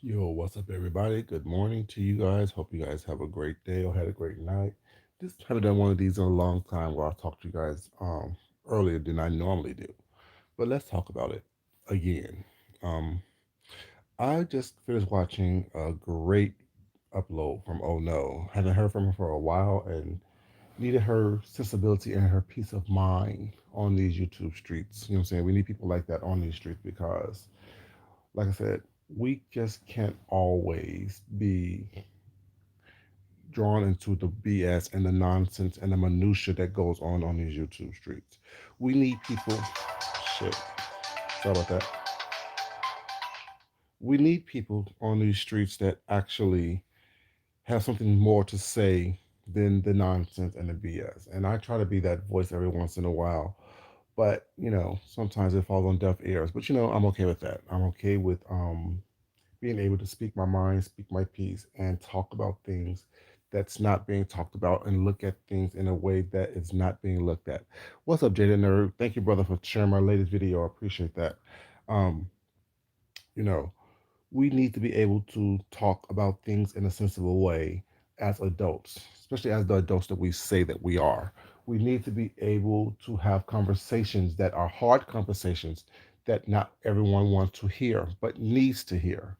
Yo, what's up, everybody? Good morning to you guys. Hope you guys have a great day or had a great night. Just haven't done one of these in a long time where I'll talk to you guys earlier than I normally do. But let's talk about it again. Um, I just finished watching a great upload from Oh No. Haven't heard from her for a while and needed her sensibility and her peace of mind on these YouTube streets. You know what I'm saying? We need people like that on these streets because like I said, we just can't always be drawn into the BS and the nonsense and the minutia that goes on these YouTube streets. We need people. Shit. Sorry about that. We need people on these streets that actually have something more to say than the nonsense and the BS. And I try to be that voice every once in a while. But, sometimes it falls on deaf ears. But I'm okay with that. I'm okay with being able to speak my mind, speak my piece, and talk about things that's not being talked about and look at things in a way that is not being looked at. What's up, Jayden Nerd? Thank you, brother, for sharing my latest video. I appreciate that. Um, you know, we need to be able to talk about things in a sensible way as adults, especially as the adults that we say that we are. We need to be able to have conversations that are hard conversations that not everyone wants to hear, but needs to hear.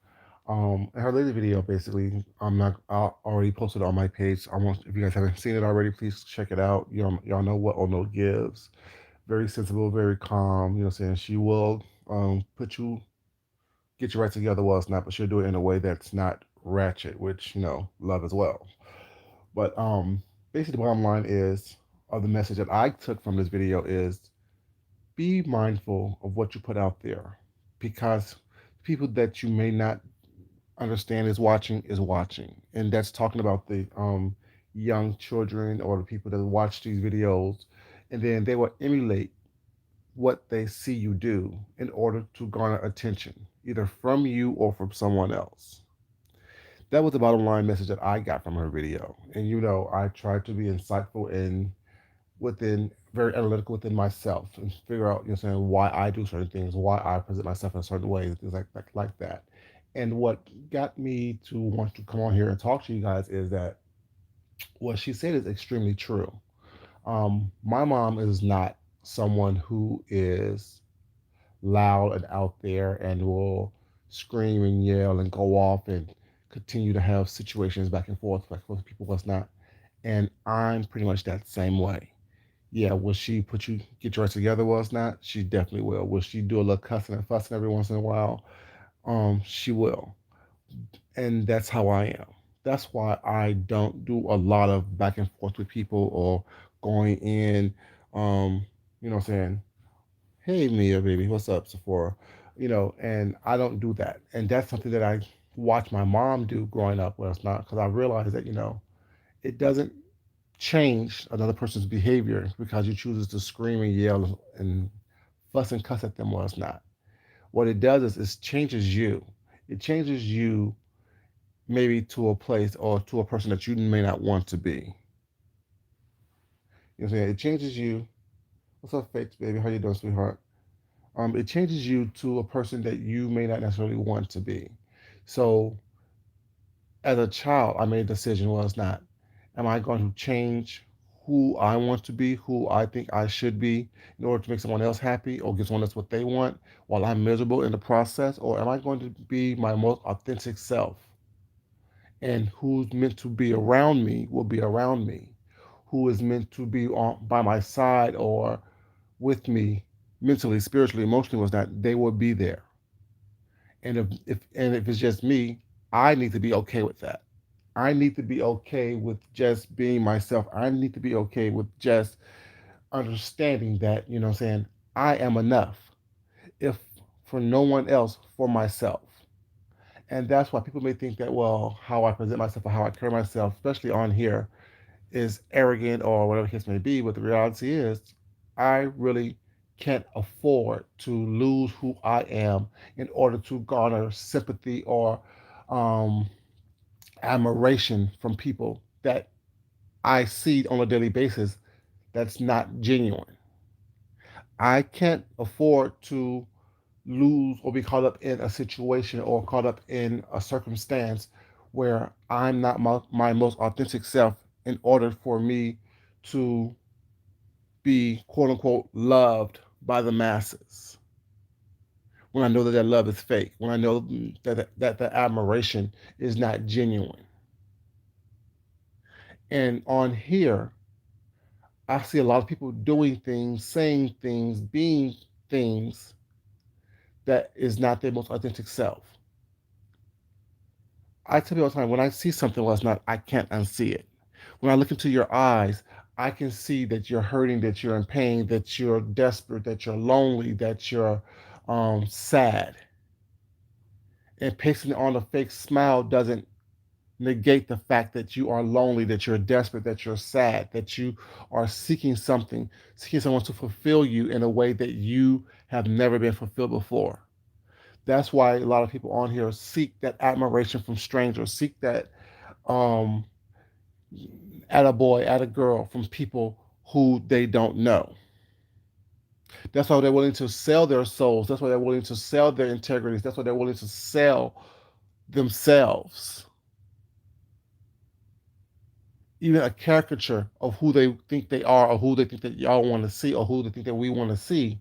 In her latest video, basically, I already posted it on my page. I want, if you guys haven't seen it already, please check it out. Y'all know what Ono gives. Very sensible, very calm. You know what I'm saying? She will put you get your right together. Well, it's not, but she'll do it in a way that's not ratchet, which love as well. But basically, the bottom line is, or the message that I took from this video is, be mindful of what you put out there, because people that you may not understand is watching, and that's talking about the young children or the people that watch these videos, and then they will emulate what they see you do in order to garner attention, either from you or from someone else. That was the bottom line message that I got from her video. And I tried to be insightful and within very analytical within myself and figure out, saying why I do certain things, why I present myself in a certain way, things like that. And what got me to want to come on here and talk to you guys is that what she said is extremely true. My mom is not someone who is loud and out there and will scream and yell and go off and continue to have situations back and forth with people was not. And I'm pretty much that same way. Yeah, will she put you get your ass together? Was not. She definitely will. Will she do a little cussing and fussing every once in a while? She will. And that's how I am. That's why I don't do a lot of back and forth with people or going in, what I'm saying, hey Mia, baby, what's up, Sephora? And I don't do that. And that's something that I watched my mom do growing up. Well, it's not because I realized that it doesn't change another person's behavior because you chooses to scream and yell and fuss and cuss at them. Well, it's not. What it does is it changes you. It changes you maybe to a place or to a person that you may not want to be. You know what I'm saying? It changes you. What's up, Faith, baby? How you doing, sweetheart? It changes you to a person that you may not necessarily want to be. So, as a child, I made a decision. Well, it's not. Am I going to change who I want to be, who I think I should be, in order to make someone else happy or give someone else what they want while I'm miserable in the process? Or am I going to be my most authentic self? And who's meant to be around me will be around me. Who is meant to be by my side or with me mentally, spiritually, emotionally was that they will be there. And if it's just me, I need to be okay with that. I need to be okay with just being myself. I need to be okay with just understanding that, what I'm saying, I am enough. If for no one else, for myself. And that's why people may think that, well, how I present myself or how I carry myself, especially on here, is arrogant or whatever the case may be. But the reality is, I really can't afford to lose who I am in order to garner sympathy or um, admiration from people that I see on a daily basis that's not genuine. I can't afford to lose or be caught up in a situation or caught up in a circumstance where I'm not my most authentic self in order for me to be quote unquote loved by the masses. When I know that love is fake, when I know that the admiration is not genuine. And on here, I see a lot of people doing things, saying things, being things that is not their most authentic self. I tell you all the time, when I see something last night, I can't unsee it. When I look into your eyes, I can see that you're hurting, that you're in pain, that you're desperate, that you're lonely, that you're sad. And pasting on a fake smile doesn't negate the fact that you are lonely, that you're desperate, that you're sad, that you are seeking something, seeking someone to fulfill you in a way that you have never been fulfilled before. That's why a lot of people on here seek that admiration from strangers, seek that um, at a boy, at a girl from people who they don't know. That's why they're willing to sell their souls. That's why they're willing to sell their integrities. That's why they're willing to sell themselves. Even a caricature of who they think they are or who they think that y'all want to see or who they think that we want to see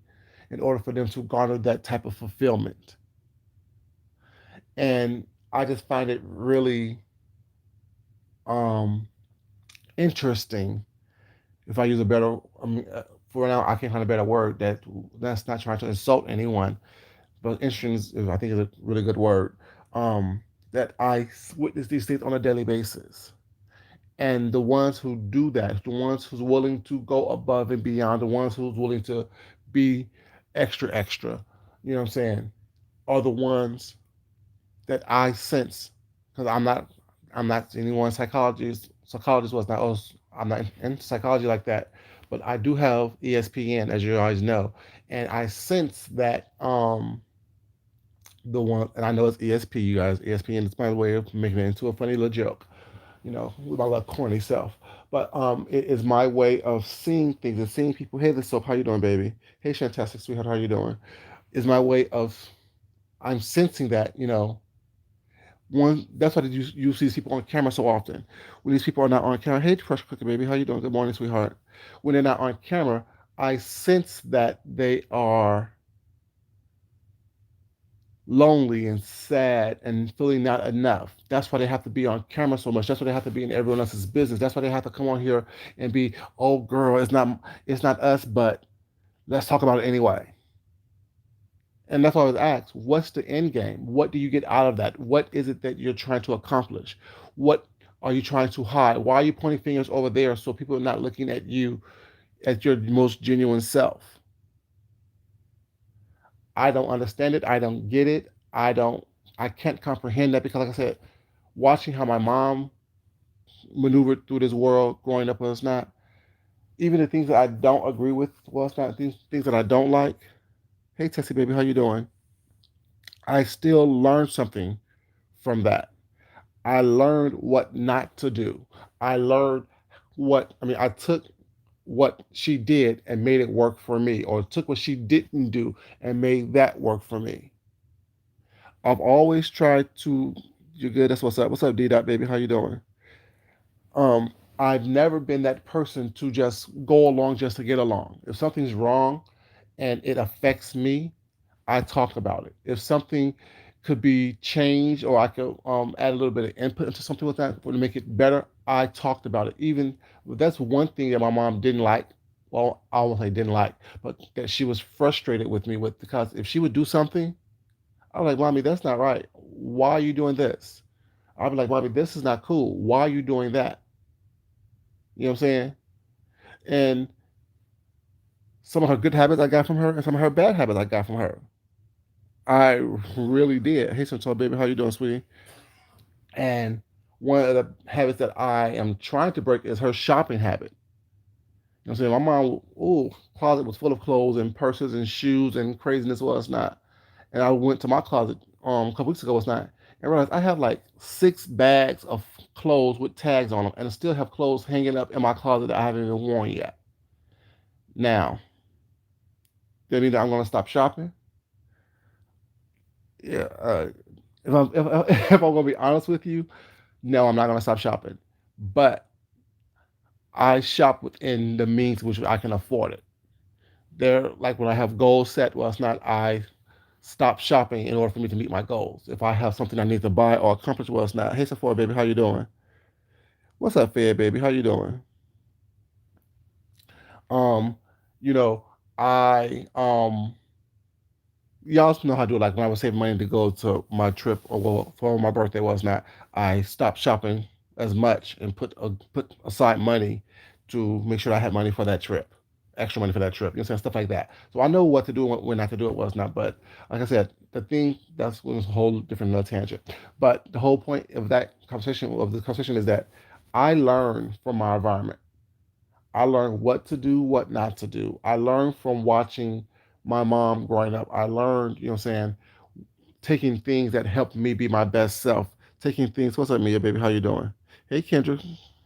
in order for them to garner that type of fulfillment. And I just find it really um, interesting. If I use a better, I mean, for now, I can't find a better word that's not trying to insult anyone, but interesting I think is a really good word. Um, that I witness these things on a daily basis. And the ones who do that, the ones who's willing to go above and beyond, the ones who's willing to be extra, extra, you know what I'm saying, are the ones that I sense, because I'm not anyone's psychologist. Psychologist was not. I'm not in psychology like that, but I do have ESPN, as you guys know, and I sense that the one, and I know it's ESP, you guys. ESPN is my way of making it into a funny little joke, with my little corny self. But it is my way of seeing things and seeing people. Hey, this soap, how you doing, baby? Hey, fantastic sweetheart, how you doing? Is my way of I'm sensing that one. That's why you see these people on camera so often. When these people are not on camera, hey, crush cookie, baby, how you doing? Good morning, sweetheart. When they're not on camera, I sense that they are lonely and sad and feeling not enough. That's why they have to be on camera so much. That's why they have to be in everyone else's business. That's why they have to come on here and be, oh girl, it's not us, but let's talk about it anyway. And that's why I was asked, what's the end game? What do you get out of that? What is it that you're trying to accomplish? What are you trying to hide? Why are you pointing fingers over there so people are not looking at you as your most genuine self? I don't understand it. I don't get it. I can't comprehend that because like I said, watching how my mom maneuvered through this world growing up was not, even the things that I don't agree with was not things that I don't like. Hey Tessie baby, how you doing? I still learned something from that. I learned what not to do. I learned I took what she did and made it work for me, or took what she didn't do and made that work for me. I've always tried to, you're good, that's what's up. What's up, D dot baby? How you doing? Um, I've never been that person to just go along just to get along. If something's wrong and it affects me, I talk about it. If something could be changed or I could add a little bit of input into something with that to make it better, I talked about it. Even that's one thing that my mom didn't like. Well, I won't say didn't like, but that she was frustrated with me with, because if she would do something, I was like, Mommy, that's not right. Why are you doing this? I'd be like, Mommy, this is not cool. Why are you doing that? You know what I'm saying? And some of her good habits I got from her, and some of her bad habits I got from her. I really did. Hey, so baby, how you doing, sweetie? And one of the habits that I am trying to break is her shopping habit. You know what I'm saying? My mom, closet was full of clothes and purses and shoes and craziness was not. And I went to my closet a couple weeks ago, was not, and realized I have like 6 bags of clothes with tags on them, and I still have clothes hanging up in my closet that I haven't even worn yet. Now, that mean that I'm gonna stop shopping? Yeah. If I'm gonna be honest with you, no, I'm not gonna stop shopping. But I shop within the means which I can afford it. There, like when I have goals set, well, it's not I stop shopping in order for me to meet my goals. If I have something I need to buy or accomplish, well, it's not. Hey, Sephora, baby, how you doing? What's up, Fed, baby? How you doing? Um, you know, I y'all know how to do it. Like when I was saving money to go to my trip, or well, for my birthday was not. I stopped shopping as much and put aside money to make sure I had money for that trip, extra money for that trip. You know, what I'm saying stuff like that. So I know what to do and when not to do it was not. But like I said, the thing that's was a whole different little tangent. But the whole point of that conversation of the conversation is that I learn from my environment. I learned what to do, what not to do. I learned from watching my mom growing up. I learned, you know what I'm saying, taking things that helped me be my best self. Taking things, what's up, Mia, baby? How you doing? Hey, Kendra.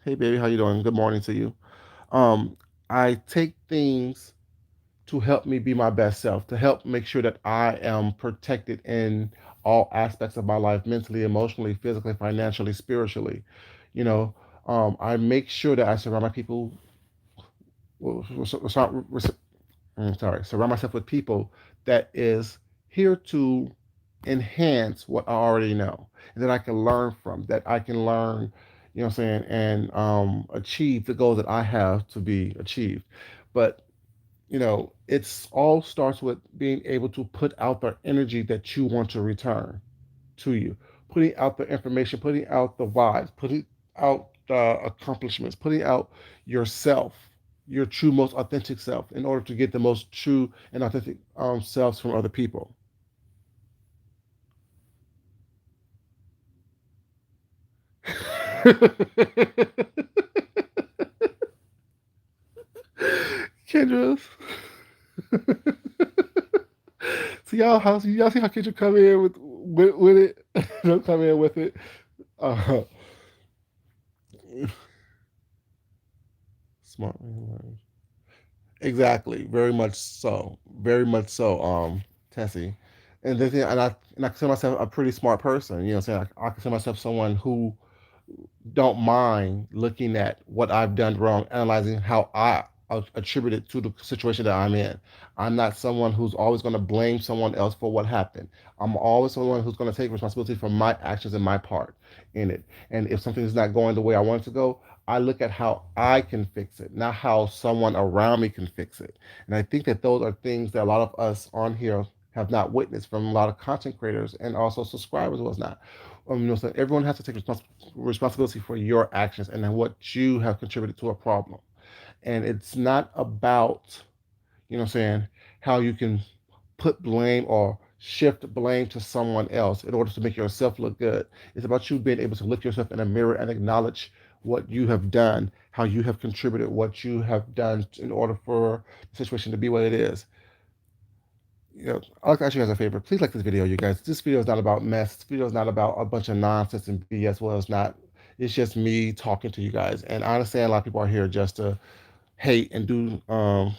Hey, baby, how you doing? Good morning to you. Um, I take things to help me be my best self, to help make sure that I am protected in all aspects of my life, mentally, emotionally, physically, financially, spiritually. You know, I make sure that I surround my people surround myself with people that is here to enhance what I already know and that I can learn from, that I can learn, you know what I'm saying, and achieve the goals that I have to be achieved. But it's all starts with being able to put out the energy that you want to return to you, putting out the information, putting out the vibes, putting out the accomplishments, putting out yourself, your true, most authentic self, in order to get the most true and authentic selves from other people. Kendra. See y'all see how Kendra come in with it. Don't come in with it. Uh, smart. Exactly. Very much so. Very much so. Tessie. And I consider myself a pretty smart person. You know what I'm saying? I consider myself someone who don't mind looking at what I've done wrong, analyzing how I attribute it to the situation that I'm in. I'm not someone who's always going to blame someone else for what happened. I'm always someone who's going to take responsibility for my actions and my part in it. And if something is not going the way I want it to go, I look at how I can fix it, not how someone around me can fix it. And I think that those are things that a lot of us on here have not witnessed from a lot of content creators and also subscribers was not. So everyone has to take responsibility for your actions and then what you have contributed to a problem. And it's not about, what I'm saying, how you can put blame or shift blame to someone else in order to make yourself look good. It's about you being able to look yourself in a mirror and acknowledge what you have done, how you have contributed, what you have done in order for the situation to be what it is. I'd like to ask you guys a favor. Please like this video, you guys. This video is not about mess. This video is not about a bunch of nonsense and BS. Well, it's not. It's just me talking to you guys. And I understand a lot of people are here just to hate and do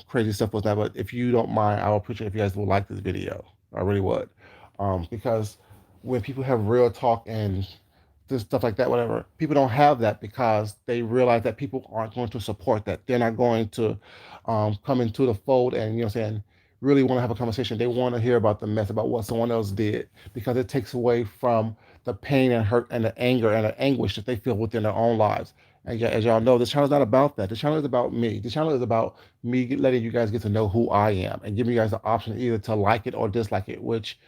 crazy stuff with that. But if you don't mind, I would appreciate if you guys will like this video. I really would. Because when people have real talk and this stuff like that, whatever, people don't have that because they realize that people aren't going to support that. They're not going to come into the fold and, saying, really want to have a conversation. They want to hear about the mess, about what someone else did, because it takes away from the pain and hurt and the anger and the anguish that they feel within their own lives. And as y'all know, this channel is not about that. The channel is about me. The channel is about me letting you guys get to know who I am and giving you guys the option either to like it or dislike it, which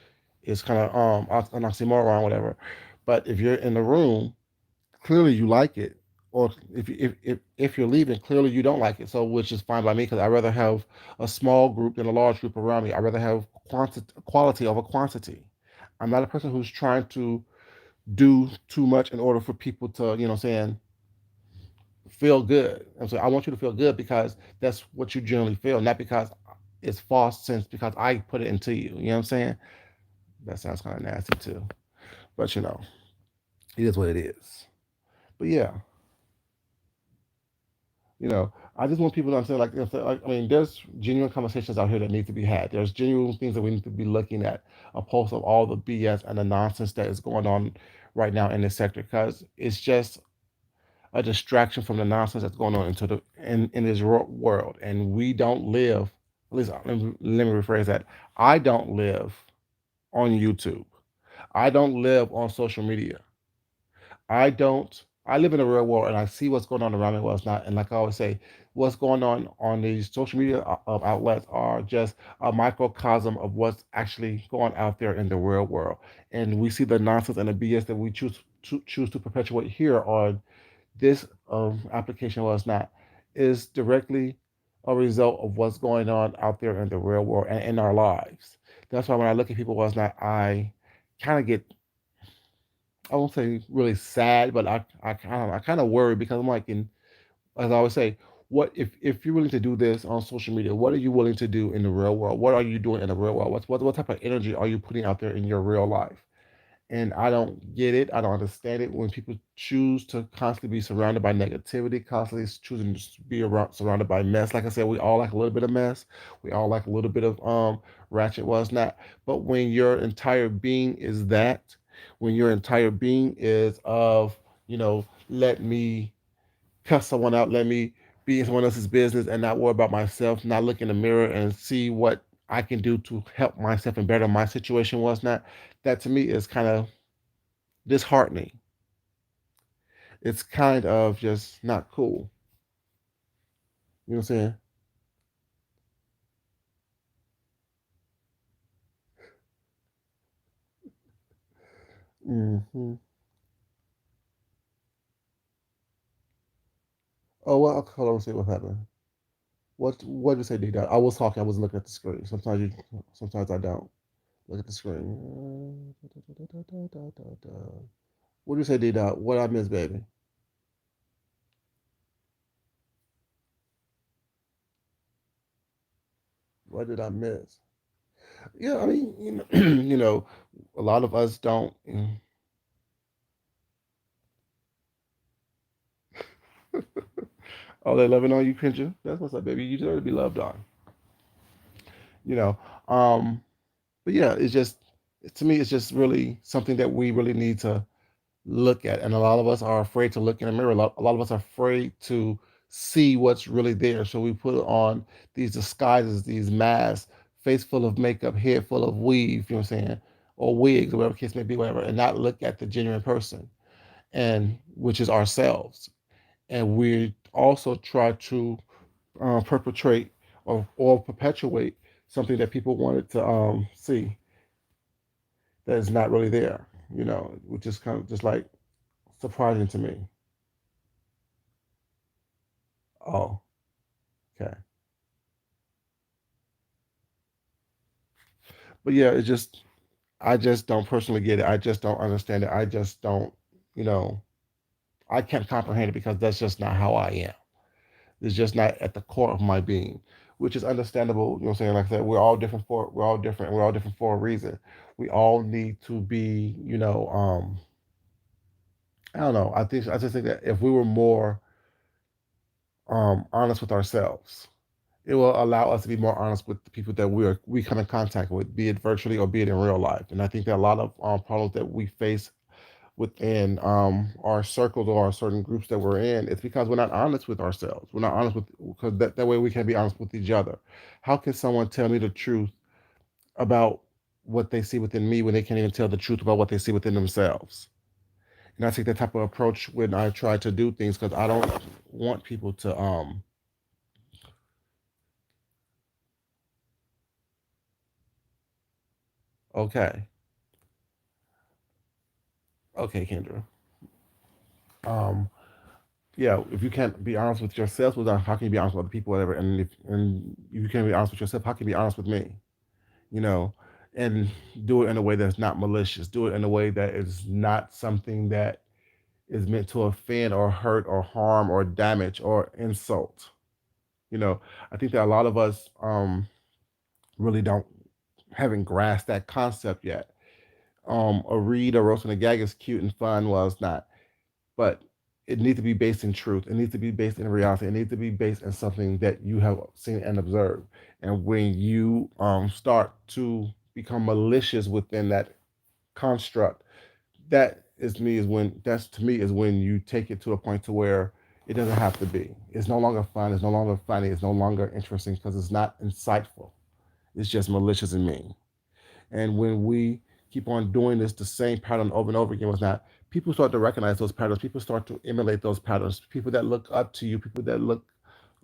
is kind of an oxymoron, whatever. But if you're in the room, clearly you like it, or if you're leaving, clearly you don't like it. So which is fine by me because I rather have a small group than a large group around me. I rather have quality over quantity. I'm not a person who's trying to do too much in order for people to, saying, feel good. And so I want you to feel good because that's what you generally feel, not because it's false sense because I put it into you. You know what I'm saying? That sounds kind of nasty too. But it is what it is. But yeah, you know, I just want people to understand, like, I mean, there's genuine conversations out here that need to be had. There's genuine things that we need to be looking at, opposed to all the BS and the nonsense that is going on right now in this sector, because it's just a distraction from the nonsense that's going on in this world. And we don't live. At least let me rephrase that. I don't live on YouTube. I don't live on social media. I don't. I live in the real world and I see what's going on around me. What's not, and like I always say, what's going on these social media outlets are just a microcosm of what's actually going out there in the real world. And we see the nonsense and the BS that we choose to perpetuate here on this application was not is directly a result of what's going on out there in the real world and in our lives. That's why when I look at people was not, I kind of get, I won't say really sad, but I kind of worry because I'm like, as I always say, what if you're willing to do this on social media, what are you willing to do in the real world? What are you doing in the real world? What type of energy are you putting out there in your real life? And I don't get it. I don't understand it when people choose to constantly be surrounded by negativity, constantly choosing to be around, surrounded by mess. Like I said, we all like a little bit of mess. We all like a little bit of ratchet was not. But when your entire being is that, when your entire being is of, let me cuss someone out, let me be in someone else's business and not worry about myself, not look in the mirror and see what I can do to help myself and better my situation was not. That to me is kind of disheartening. It's kind of just not cool. You know what I'm saying? Hmm. Oh well, hold on. See what happened. What did you say, D dot? I was talking. I wasn't looking at the screen. Sometimes I don't look at the screen. What did you say, D dot? What I miss, baby? What did I miss? Yeah, I mean, a lot of us don't. Oh, they loving on you, Kendra. That's what's up, baby. You deserve to be loved on. You know. Um, but yeah, it's just to me, it's just really something that we really need to look at, and a lot of us are afraid to look in the mirror. A lot of us are afraid to see what's really there, so we put on these disguises, these masks, face full of makeup, head full of weave. You know what I'm saying? Or wigs, or whatever case may be, whatever, and not look at the genuine person, and which is ourselves. And we also try to perpetrate or perpetuate something that people wanted to see that is not really there, which is kind of just like surprising to me. Oh, okay. But yeah, I just don't personally get it. I just don't understand it. I just don't, you know, I can't comprehend it because that's just not how I am. It's just not at the core of my being, which is understandable. You know what I'm saying? Like I said, we're all different for a reason. We all need to be, I don't know. I just think that if we were more honest with ourselves, it will allow us to be more honest with the people that we come in contact with, be it virtually or be it in real life. And I think that a lot of problems that we face within our circles or our certain groups that we're in, it's because we're not honest with ourselves. We're not honest with because that way we can be honest with each other. How can someone tell me the truth about what they see within me when they can't even tell the truth about what they see within themselves? And I take that type of approach when I try to do things because I don't want people to okay. Okay, Kendra. Um yeah, if you can't be honest with yourself, well, then how can you be honest with other people, whatever? And if you can't be honest with yourself, how can you be honest with me? You know, and do it in a way that's not malicious. Do it in a way that is not something that is meant to offend or hurt or harm or damage or insult. I think that a lot of us really don't haven't grasped that concept yet. A read, a roast, and a gag is cute and fun. Well, it's not, but it needs to be based in truth. It needs to be based in reality. It needs to be based in something that you have seen and observed. And when you start to become malicious within that construct, that is me is when that's to me is when you take it to a point to where it doesn't have to be. It's no longer fun. It's no longer funny. It's no longer interesting because it's not insightful. It's just malicious and mean. And when we keep on doing this, the same pattern over and over again was not, people start to recognize those patterns. People start to emulate those patterns. People that look up to you, people that look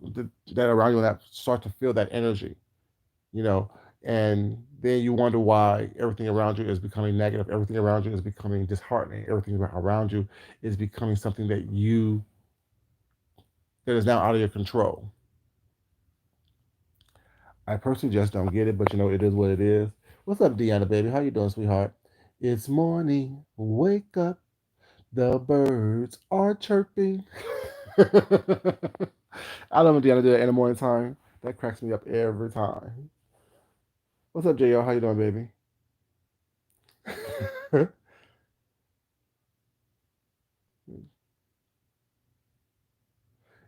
that are around you, that start to feel that energy, you know. And then you wonder why everything around you is becoming negative. Everything around you is becoming disheartening. Everything around you is becoming something that is now out of your control. I personally just don't get it, but it is what it is. What's up, Deanna, baby? How you doing, sweetheart? It's morning. Wake up. The birds are chirping. I love when Deanna do that in the morning time. That cracks me up every time. What's up, JL? How you doing, baby?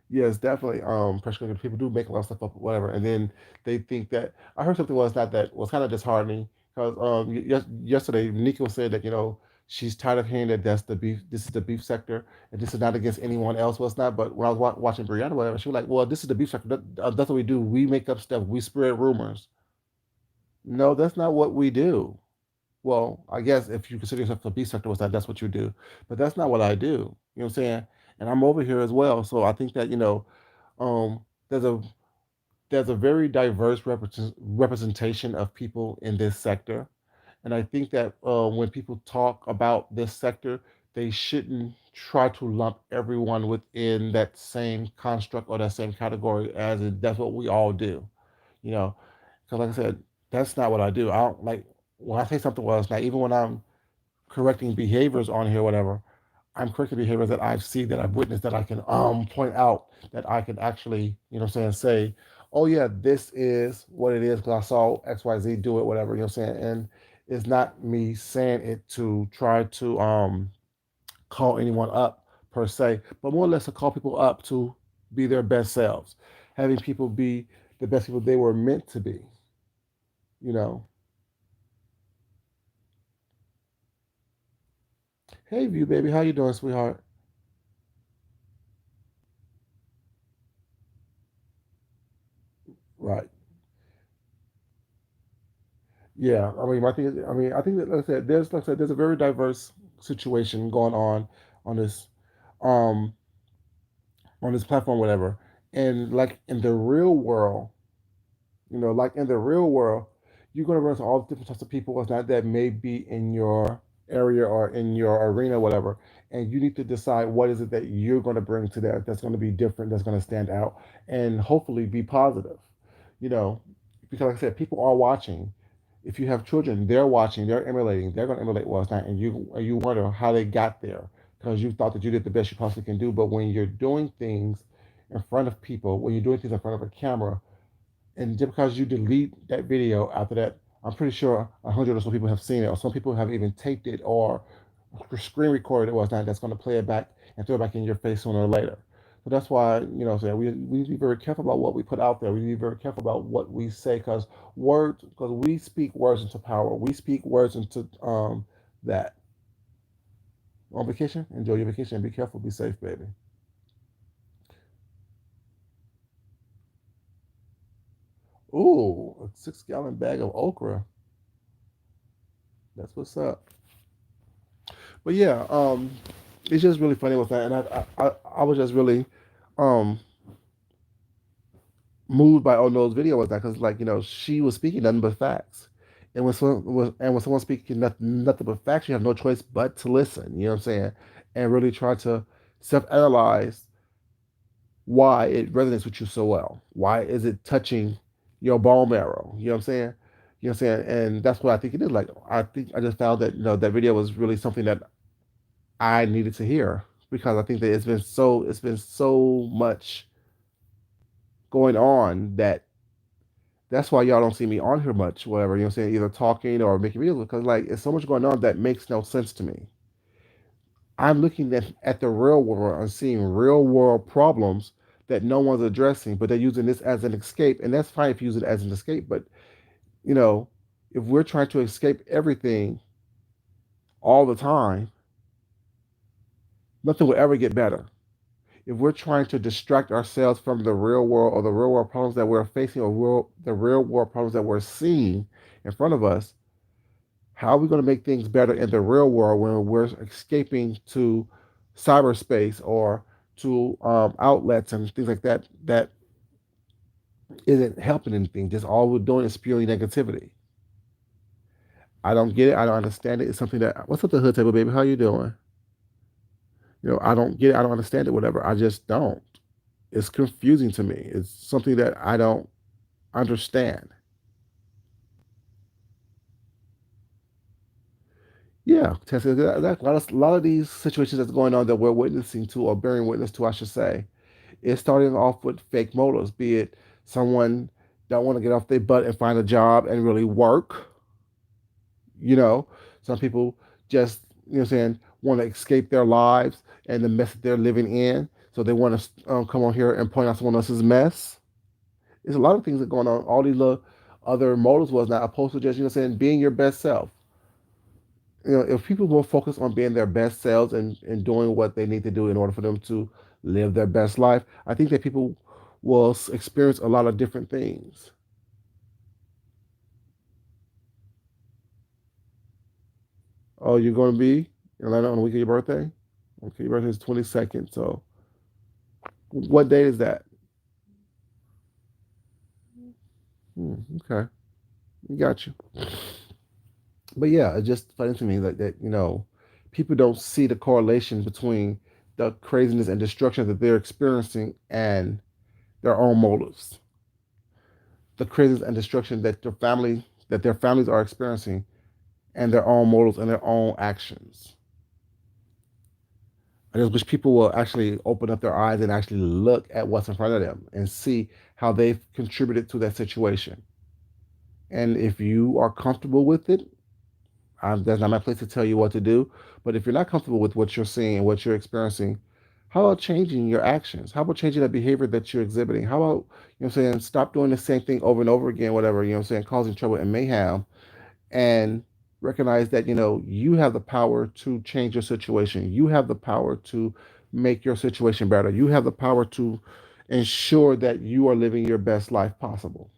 Yes, definitely. Pressure cooker people do make a lot of stuff up, whatever, and then they think that I heard something was not that was kind of disheartening because yesterday Nico said that she's tired of hearing that that's the beef. This is the beef sector, and this is not against anyone else. Well, it's not. But when I was watching Brianna, whatever, she was like, "Well, this is the beef sector. That's what we do. We make up stuff. We spread rumors." No, that's not what we do. Well, I guess if you consider yourself a B sector was that's what you do. But that's not what I do. You know what I'm saying? And I'm over here as well. So I think that, um, there's a very diverse representation of people in this sector. And I think that when people talk about this sector, they shouldn't try to lump everyone within that same construct or that same category as that's what we all do. You know, because like I said, that's not what I do. I don't like when I say something was not even when I'm correcting behaviors on here, whatever. I'm correcting behaviors that I've seen, that I've witnessed, that I can point out, that I can actually, what I'm saying, say, oh yeah, this is what it is because I saw XYZ do it, whatever, what I'm saying. And it's not me saying it to try to call anyone up per se, but more or less to call people up to be their best selves, having people be the best people they were meant to be, you know. Hey View baby, how you doing, sweetheart? Right. Yeah, I mean, I think that, like I said, there's a very diverse situation going on this, um, on this platform, whatever. And like in the real world, like in the real world, you're going to run into all different types of people. It's not that may be in your area or in your arena, whatever. And you need to decide what is it that you're going to bring to that that's going to be different, that's going to stand out, and hopefully be positive. You know, because like I said, people are watching. If you have children, they're watching, they're emulating, they're going to emulate what's not, and you wonder how they got there because you thought that you did the best you possibly can do. But when you're doing things in front of people, when you're doing things in front of a camera, and just because you delete that video after that, I'm pretty sure 100 or so people have seen it, or some people have even taped it or screen recorded it. Was not that's going to play it back and throw it back in your face sooner or later. So that's why we need to be very careful about what we put out there. We need to be very careful about what we say because we speak words into power. We speak words into that. On vacation, enjoy your vacation. Be careful. Be safe, baby. Ooh, a 6 gallon bag of okra. That's what's up. But yeah, it's just really funny with that, and I was just really um moved by Ono's video with that because she was speaking nothing but facts, and when someone's speaking nothing but facts, you have no choice but to listen. You know what I'm saying, and really try to self-analyze why it resonates with you so well. Why is it touching your bone marrow? You know what I'm saying? You know what I'm saying? And that's what I think it is. Like I think I just found that that video was really something that I needed to hear because I think that it's been so much going on that's why y'all don't see me on here much, whatever, saying, either talking or making videos because like it's so much going on that makes no sense to me. I'm looking at the real world and seeing real world problems that no one's addressing, but they're using this as an escape. And that's fine if you use it as an escape. But, you know, if we're trying to escape everything all the time, nothing will ever get better. If we're trying to distract ourselves from the real world or the real world problems that we're facing or the real world problems that we're seeing in front of us, how are we going to make things better in the real world when we're escaping to cyberspace or to outlets and things like that that isn't helping anything? Just all we're doing is spewing negativity. I don't get it. I don't understand it. It's something that what's up the hood table, baby? How you doing? I don't get it. I don't understand it. Whatever. I just don't. It's confusing to me. It's something that I don't understand. Yeah, Tessa, a lot of these situations that's going on that we're witnessing to or bearing witness to, I should say, is starting off with fake motives, be it someone don't want to get off their butt and find a job and really work. You know, some people just, what I'm saying, want to escape their lives and the mess that they're living in. So they want to come on here and point out someone else's mess. There's a lot of things that are going on. All these little other motives was not opposed to just, saying being your best self. If people will focus on being their best selves and doing what they need to do in order for them to live their best life, I think that people will experience a lot of different things. Oh, you're going to be in Atlanta on the week of your birthday? Okay, your birthday is 22nd. So, what date is that? Okay, got you. But yeah, it's just funny to me that people don't see the correlation between the craziness and destruction that they're experiencing and their own motives, the craziness and destruction that their families are experiencing, and their own motives and their own actions. I just wish people will actually open up their eyes and actually look at what's in front of them and see how they've contributed to that situation. And if you are comfortable with it, that's not my place to tell you what to do. But if you're not comfortable with what you're seeing and what you're experiencing, how about changing your actions? How about changing that behavior that you're exhibiting? How about, saying, stop doing the same thing over and over again, whatever, saying, causing trouble and mayhem, and recognize that, you have the power to change your situation. You have the power to make your situation better. You have the power to ensure that you are living your best life possible,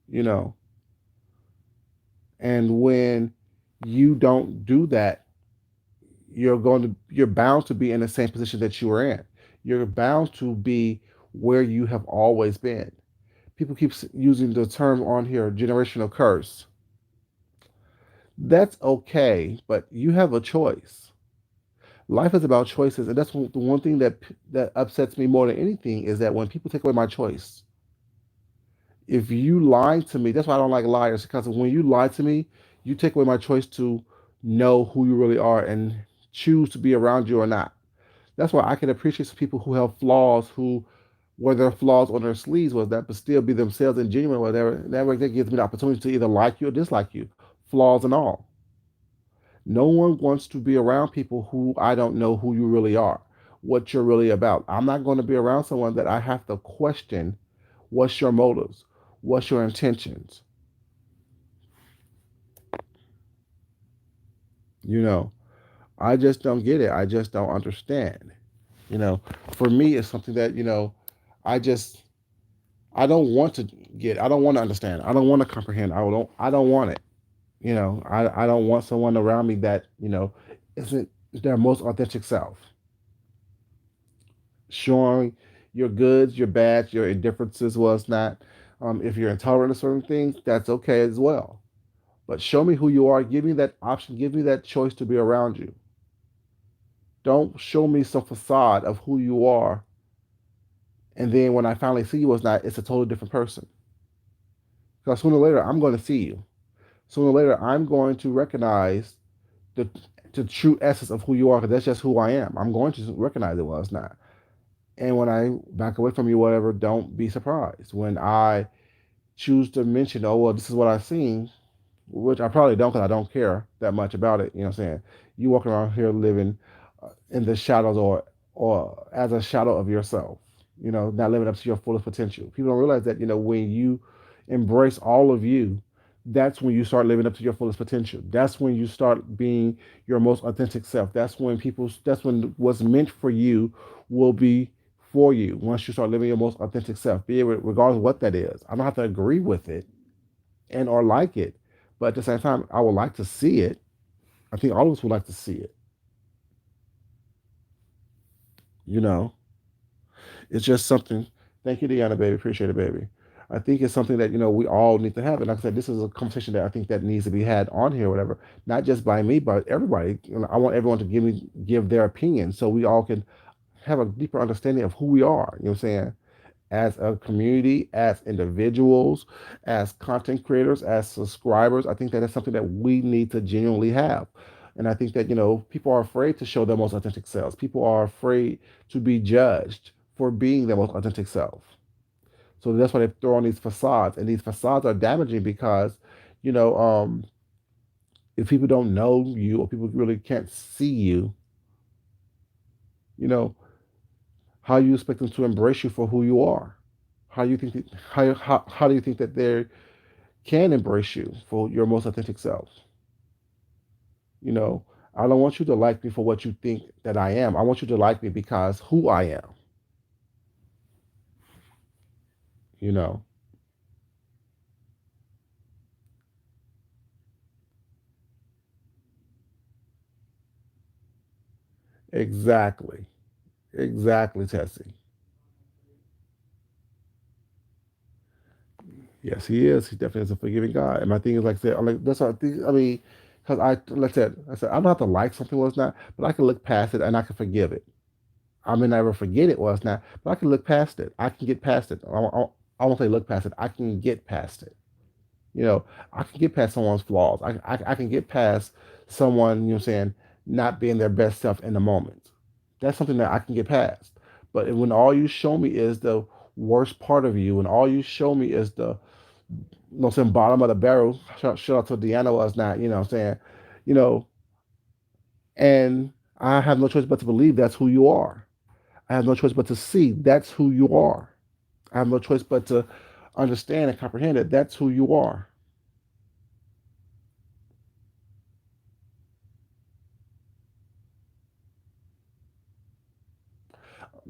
you know. And when you don't do that, you're bound to be in the same position that you were in. You're bound to be where you have always been. People keep using the term on here, generational curse. That's okay, but you have a choice. Life is about choices, and that's the one thing that upsets me more than anything is that when people take away my choice. If you lie to me, that's why I don't like liars, because when you lie to me, you take away my choice to know who you really are and choose to be around you or not. That's why I can appreciate some people who have flaws, who wear their flaws on their sleeves, was that, but still be themselves and genuine, whatever. That way, that gives me the opportunity to either like you or dislike you, flaws and all. No one wants to be around people who I don't know who you really are, what you're really about. I'm not going to be around someone that I have to question what's your motives, what's your intentions. You know, I just don't get it. I just don't understand. You know, for me, it's something that, I just, I don't want to get, I don't want to understand. I don't want to comprehend. I don't want it. I don't want someone around me that, isn't their most authentic self. Showing your goods, your bads, your indifferences was not. If you're intolerant of certain things, that's okay as well. But show me who you are. Give me that option. Give me that choice to be around you. Don't show me some facade of who you are. And then when I finally see you, it's a totally different person. Because sooner or later, I'm going to see you. Sooner or later, I'm going to recognize the the true essence of who you are, because that's just who I am. I'm going to recognize it was it's not. And when I back away from you, whatever, don't be surprised. When I choose to mention, oh, well, this is what I've seen, which I probably don't because I don't care that much about it. You know what I'm saying? You walking around here living in the shadows or as a shadow of yourself. You know, not living up to your fullest potential. People don't realize that, you know, when you embrace all of you, that's when you start living up to your fullest potential. That's when you start being your most authentic self. That's when what's meant for you will be for you once you start living your most authentic self, be it regardless of what that is. I don't have to agree with it and or like it, but at the same time, I would like to see it. I think all of us would like to see it. You know, it's just something. Thank you, Deanna, baby. Appreciate it, baby. I think it's something that, you know, we all need to have. And like I said, this is a conversation that I think that needs to be had on here, or whatever. Not just by me, but everybody. You know, I want everyone to give their opinion so we all can have a deeper understanding of who we are. You know what I'm saying? As a community, as individuals, as content creators, as subscribers. I think that is something that we need to genuinely have. And I think that, you know, people are afraid to show their most authentic selves. People are afraid to be judged for being their most authentic self. So that's why they throw on these facades. And these facades are damaging because, you know, if people don't know you or people really can't see you, you know, how you expect them to embrace you for who you are? How do you think that, how do you think that they can embrace you for your most authentic self? You know, I don't want you to like me for what you think that I am. I want you to like me because who I am, you know. Exactly. Exactly, Tessie. Yes, he is. He definitely is a forgiving God. And my thing is, like I said, I'm like, that's what I think. I mean, because I said, I don't have to like something or it's not, but I can look past it and I can forgive it. I may never forget it or it's not, but I can look past it. I can get past it. I won't say look past it. I can get past it. You know, I can get past someone's flaws. I can get past someone, you know what I'm saying, not being their best self in the moment. That's something that I can get past. But when all you show me is the worst part of you, and all you show me is the, you know what I'm saying, bottom of the barrel, shout out to Deanna was not, you know what I'm saying, you know, and I have no choice but to believe that's who you are. I have no choice but to see that's who you are. I have no choice but to understand and comprehend that that's who you are.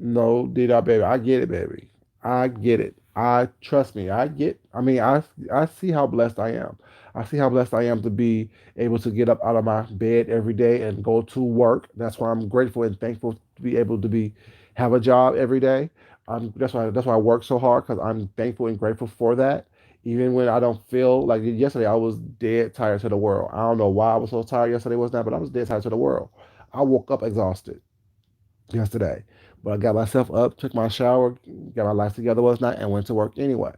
No, did I, baby? I get it, baby. I get it. I trust me. I get. I mean, I see how blessed I am. I see how blessed I am to be able to get up out of my bed every day and go to work. That's why I'm grateful and thankful to be able to be have a job every day. That's why I work so hard because I'm thankful and grateful for that. Even when I don't feel like yesterday, I was dead tired to the world. I don't know why I was so tired yesterday was not, but I was dead tired to the world. I woke up exhausted yesterday. But I got myself up, took my shower, got my life together last night, and went to work anyway.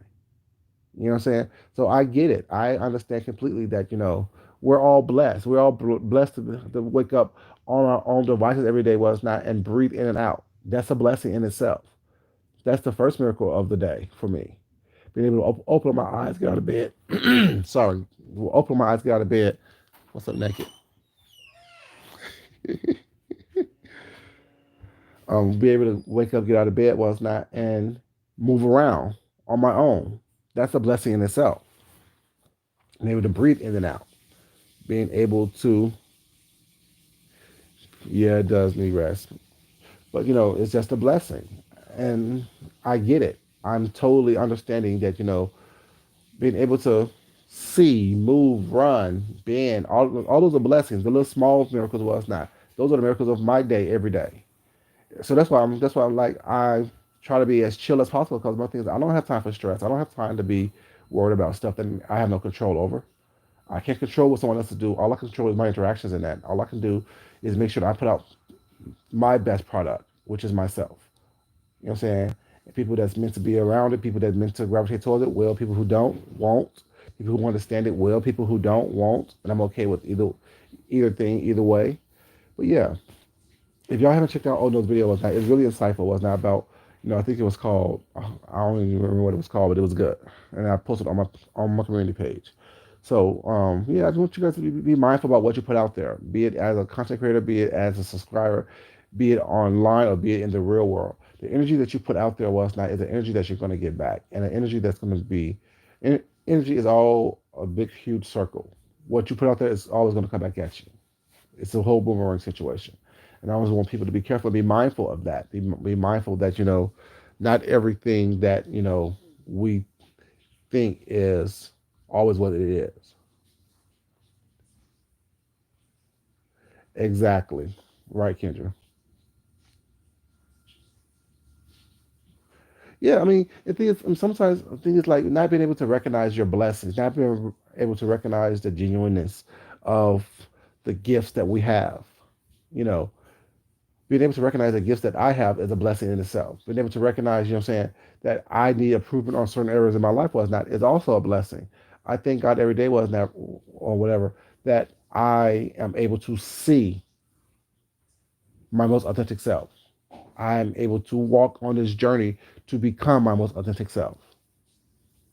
You know what I'm saying? So I get it. I understand completely that, you know, we're all blessed. We're all blessed to wake up on our own devices every day, was not, and breathe in and out. That's a blessing in itself. That's the first miracle of the day for me. Being able to open my eyes, get out of bed. Sorry, open my eyes, get out of bed. What's up, naked? Be able to wake up, get out of bed was not, and move around on my own. That's a blessing in itself. Being able to breathe in and out, being able to, yeah, it does need rest, but you know, it's just a blessing, and I get it. I'm totally understanding that, you know, being able to see, move, run, bend, all those are blessings. The little small miracles was not. Those are the miracles of my day every day. So that's why I'm like I try to be as chill as possible because my thing is I don't have time for stress. I don't have time to be worried about stuff that I have no control over. I can't control what someone else to do. All I can control is my interactions in that. All I can do is make sure that I put out my best product, which is myself. You know what I'm saying? And people that's meant to be around it, people that's meant to gravitate towards it, will. People who don't, won't. People who understand it will. People who don't, won't. And I'm okay with either thing, either way. But yeah, if y'all haven't checked out Ono's video last night, it's really insightful. It was not about, you know, I think it was called, I don't even remember what it was called, but it was good. And I posted on my community page. So, yeah, I just want you guys to be mindful about what you put out there, be it as a content creator, be it as a subscriber, be it online, or be it in the real world. The energy that you put out there was not is the energy that you're going to get back, and the energy that's going to be, energy is all a big, huge circle. What you put out there is always going to come back at you. It's a whole boomerang situation, and I always want people to be careful, be mindful of that, be mindful that not everything that we think is always what it is. Exactly. Right, Kendra. Yeah, I mean, the thing is, sometimes the thing is like not being able to recognize your blessings, not being able to recognize the genuineness of the gifts that we have. You know, being able to recognize the gifts that I have is a blessing in itself. Being able to recognize, what I'm saying, that I need improvement on certain areas in my life was not is also a blessing. I thank God every day was not or whatever that I am able to see my most authentic self. I'm able to walk on this journey to become my most authentic self.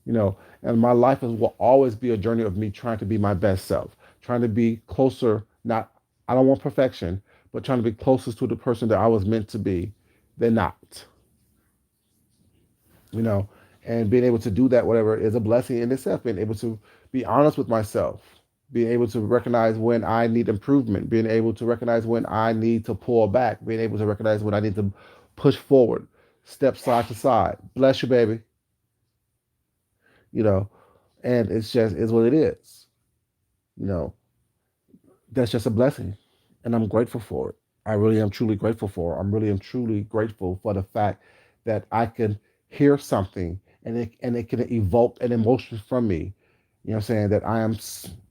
And my life will always be a journey of me trying to be my best self, trying to be closer. Not, I don't want perfection, but trying to be closest to the person that I was meant to be than not. You know, and being able to do that, whatever, is a blessing in itself. Being able to be honest with myself, being able to recognize when I need improvement, being able to recognize when I need to pull back, being able to recognize when I need to push forward, step side to side. Bless you, baby. You know, and it's just is what it is. You know, that's just a blessing, and I'm grateful for it. I really am truly grateful for it. I'm really am truly grateful for the fact that I can hear something and it can evoke an emotion from me. You know what I'm saying? That I am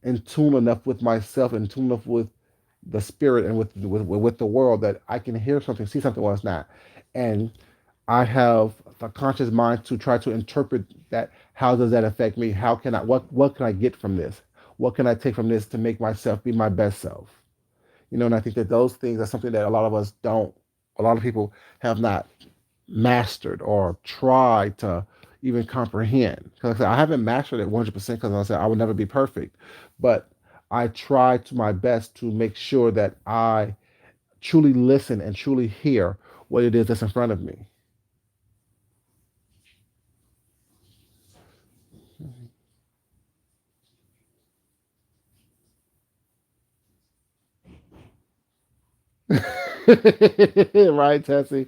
in tune enough with myself, in tune enough with the spirit and with the world that I can hear something, see something when it's not. And I have a conscious mind to try to interpret that. How does that affect me? How can I what can I get from this? What can I take from this to make myself be my best self? And I think that those things are something that a lot of us don't, a lot of people have not mastered or tried to even comprehend. Because I haven't mastered it 100% because I said I would never be perfect. But I try to my best to make sure that I truly listen and truly hear what it is that's in front of me. Right, Tessie?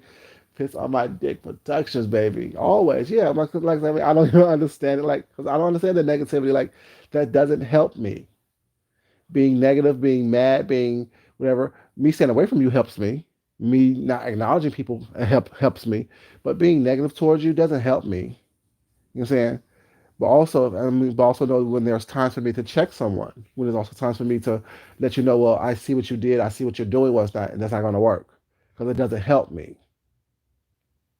Piss on my dick productions, baby. Always. Yeah. Like I mean, I don't even understand it. Like, because I don't understand the negativity. Like, that doesn't help me. Being negative, being mad, being whatever. Me staying away from you helps me. Me not acknowledging people helps me. But being negative towards you doesn't help me. You know what I'm saying? But also know when there's times for me to check someone. When there's also times for me to let you know, well, I see what you did. I see what you're doing. Was not, and that's not going to work because it doesn't help me.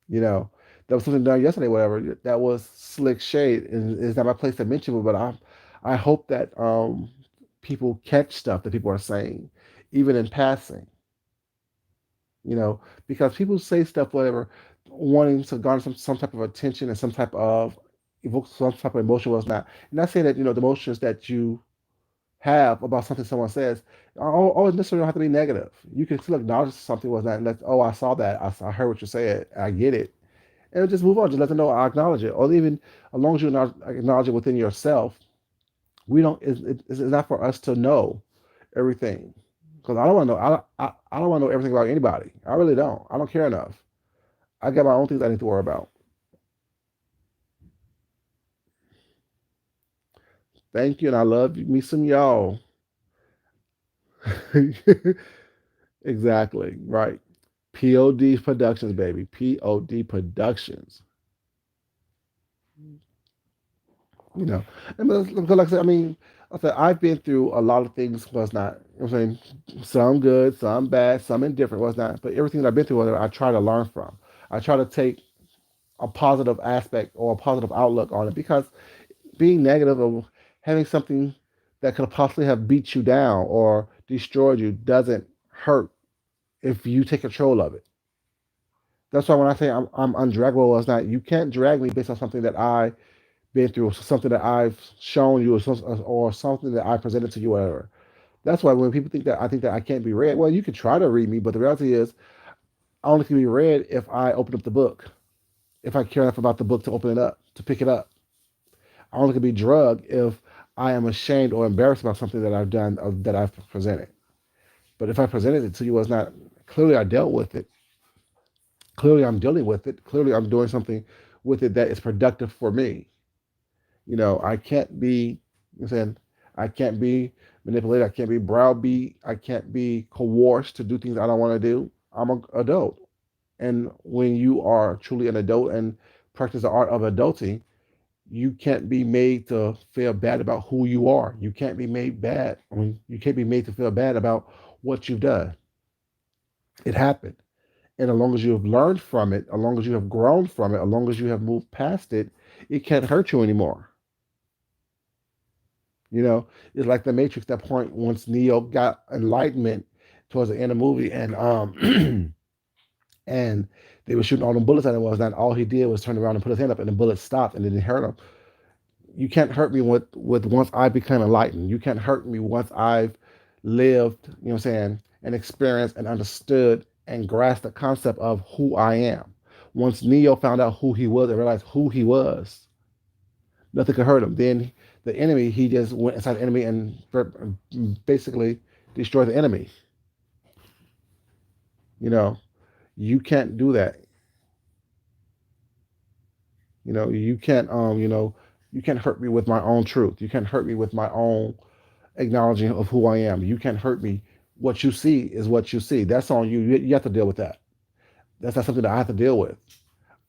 You know, there was something done yesterday, whatever. That was slick shade, and it's not my place to mention it. But I hope that people catch stuff that people are saying, even in passing. You know, because people say stuff, whatever, wanting to garner some type of attention and some type of evoke some type of emotion was not. And not saying that the emotions that you have about something someone says always necessarily don't have to be negative. You can still acknowledge something was not, and let, oh, I saw that, I heard what you said, I get it, and just move on. Just let them know I acknowledge it, or even as long as you acknowledge it within yourself. We don't. It's not for us to know everything because I don't want to know. I don't want to know everything about anybody. I really don't. I don't care enough. I got my own things I need to worry about. Thank you, and I love me some y'all. Exactly right. POD Productions, baby. POD Productions. You know, and like I said, I mean, I've been through a lot of things. Was not, I'm saying, some good, some bad, some indifferent. Was not, but everything that I've been through, I try to learn from. I try to take a positive aspect or a positive outlook on it because being negative or having something that could possibly have beat you down or destroyed you doesn't hurt if you take control of it. That's why when I say I'm undraggable, it's not, you can't drag me based on something that I been through, something that I've shown you, or something that I presented to you, whatever. That's why when people think that I think that I can't be read, well, you can try to read me, but the reality is I only can be read if I open up the book, if I care enough about the book to open it up, to pick it up. I only can be drugged if I am ashamed or embarrassed about something that I've done, that I've presented. But if I presented it to you as not, clearly I dealt with it. Clearly I'm dealing with it. Clearly I'm doing something with it that is productive for me. I can't be, I'm saying, I can't be manipulated. I can't be browbeat. I can't be coerced to do things I don't want to do. I'm an adult. And when you are truly an adult and practice the art of adulting, you can't be made to feel bad about who you are. You can't be made bad. I mean, you can't be made to feel bad about what you've done. It happened. And as long as you have learned from it, as long as you have grown from it, as long as you have moved past it, it can't hurt you anymore. It's like the Matrix. That point, once Neo got enlightenment towards the end of the movie, and and they were shooting all them bullets at him. Was not all he did was turn around and put his hand up, and the bullets stopped, and it didn't hurt him. You can't hurt me with once I become enlightened. You can't hurt me once I've lived. What I'm saying, and experienced and understood and grasped the concept of who I am. Once Neo found out who he was and realized who he was, nothing could hurt him. Then the enemy, he just went inside the enemy and basically destroyed the enemy. You know, you can't do that. You can't you can't hurt me with my own truth. You can't hurt me with my own acknowledging of who I am. You can't hurt me. What you see is what you see. That's on you. You have to deal with that. That's not something that I have to deal with.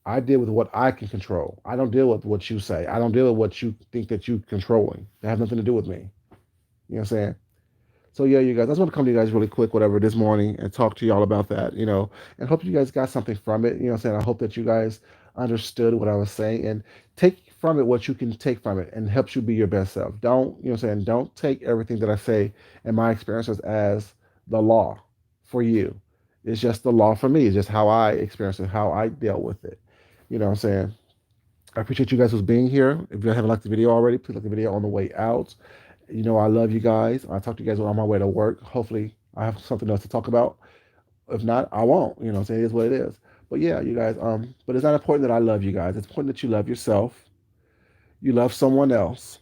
I deal with what I can control. I don't deal with what you say. I don't deal with what you think that you controlling. That has nothing to do with me. You know what I'm saying? So yeah, you guys, I just want to come to you guys really quick, whatever, this morning and talk to y'all about that, and hope you guys got something from it. What I'm saying? I hope that you guys understood what I was saying and take from it what you can take from it and helps you be your best self. Don't, what I'm saying, don't take everything that I say and my experiences as the law for you. It's just the law for me. It's just how I experience it, how I dealt with it. What I'm saying? I appreciate you guys who's being here. If you haven't liked the video already, please like the video on the way out. I love you guys. I'll talk to you guys on my way to work. Hopefully, I have something else to talk about. If not, I won't. I'm saying it is what it is. But yeah, you guys, but it's not important that I love you guys. It's important that you love yourself, you love someone else,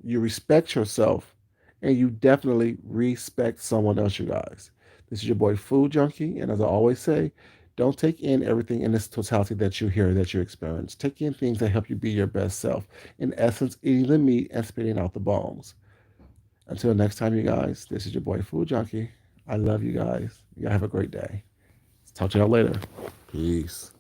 you respect yourself, and you definitely respect someone else, you guys. This is your boy Food Junkie, and as I always say, don't take in everything in this totality that you hear, that you experience. Take in things that help you be your best self. In essence, eating the meat and spitting out the bones. Until next time, you guys, this is your boy Food Junkie. I love you guys. Y'all have a great day. Talk to y'all later. Peace.